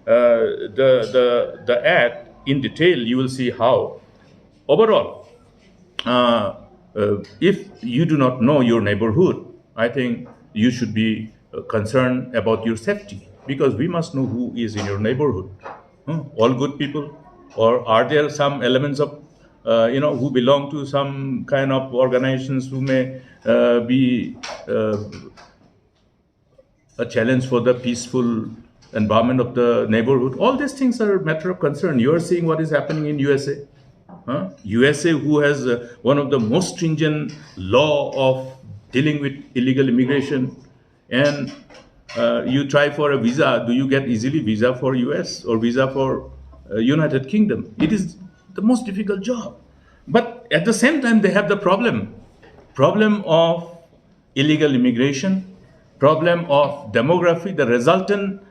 the act in detail, you will see how overall, uh, if you do not know your neighborhood, I think you should be concerned about your safety, because we must know who is in your neighborhood. All good people, or are there some elements of who belong to some kind of organizations who may be a challenge for the peaceful environment of the neighborhood. All these things are a matter of concern. You are seeing what is happening in USA. USA, who has one of the most stringent law of dealing with illegal immigration, and you try for a visa, do you get easily visa for US or visa for United Kingdom? It is the most difficult job. But at the same time, they have the problem of illegal immigration, problem of demography. The resultant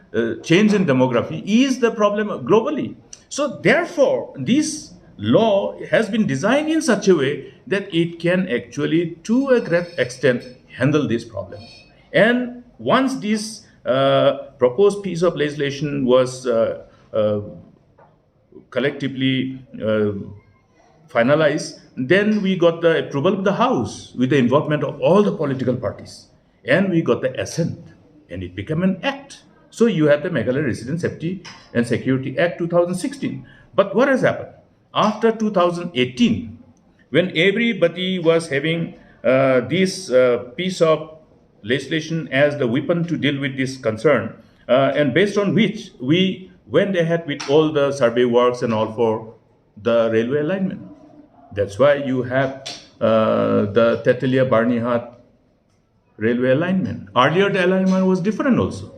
change in demography is the problem globally. So therefore, this law has been designed in such a way that it can actually, to a great extent, handle this problem. And once this proposed piece of legislation was collectively finalized, then we got the approval of the House with the involvement of all the political parties, and we got the assent, and it became an act. So you have the Meghalaya Resident Safety and Security Act 2016. But what has happened? After 2018, when everybody was having this piece of legislation as the weapon to deal with this concern, and based on which we went ahead with all the survey works and all for the railway alignment. That's why you have the Tetalia-Barnihat railway alignment. Earlier, the alignment was different also.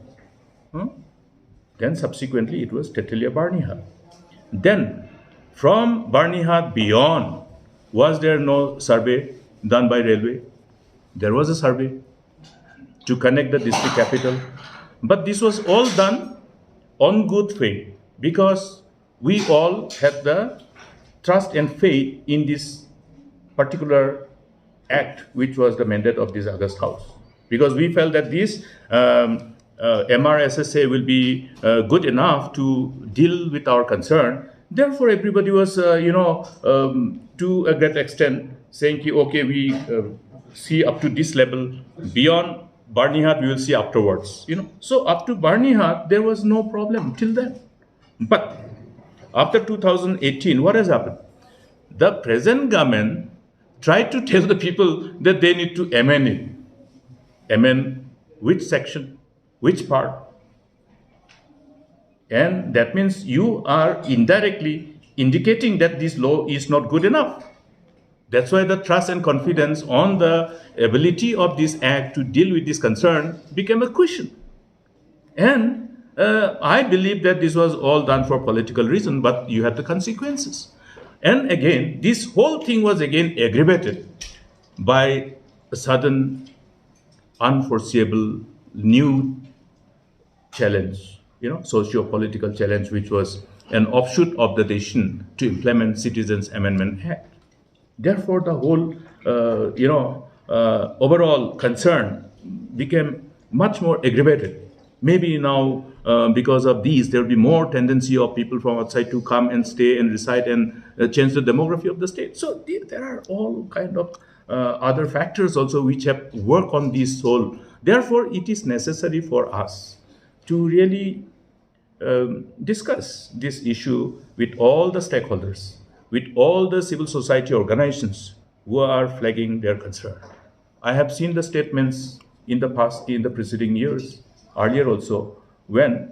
Then subsequently, it was Tetalia-Barnihat. Then, from Barnihat beyond, was there no survey done by railway? There was a survey to connect the district capital. But this was all done on good faith, because we all had the trust and faith in this particular act, which was the mandate of this August House. Because we felt that this MRSSA will be good enough to deal with our concern. Therefore, everybody was, to a great extent, saying, okay, we see up to this level. Beyond Barnihat, we will see afterwards. So up to Barnihat, there was no problem till then. But after 2018, what has happened? The present government tried to tell the people that they need to amend it. Amend which section, which part? And that means you are indirectly indicating that this law is not good enough. That's why the trust and confidence on the ability of this act to deal with this concern became a question. And I believe that this was all done for political reason, but you have the consequences. And again, this whole thing was again aggravated by a sudden, unforeseeable new challenge, socio-political challenge, which was an offshoot of the decision to implement Citizens Amendment Act. Therefore, the whole, overall concern became much more aggravated. Maybe now, because of these, there will be more tendency of people from outside to come and stay and reside and change the demography of the state. So there are all kind of other factors also which have worked on this whole. Therefore, it is necessary for us to really discuss this issue with all the stakeholders, with all the civil society organizations who are flagging their concern. I have seen the statements in the past, in the preceding years, earlier also, when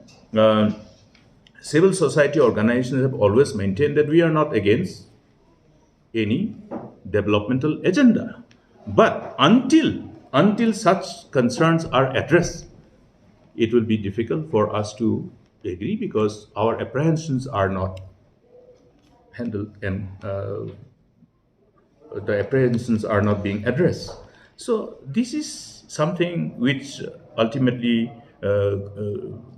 civil society organizations have always maintained that we are not against any developmental agenda. But until such concerns are addressed, it will be difficult for us to agree, because our apprehensions are not handled, and the apprehensions are not being addressed. So this is something which ultimately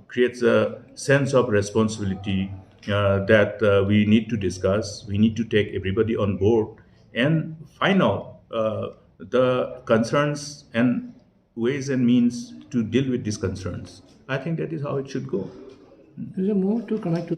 creates a sense of responsibility that we need to discuss. We need to take everybody on board and find out the concerns and ways and means to deal with these concerns. I think that is how it should go. There is a move to connect to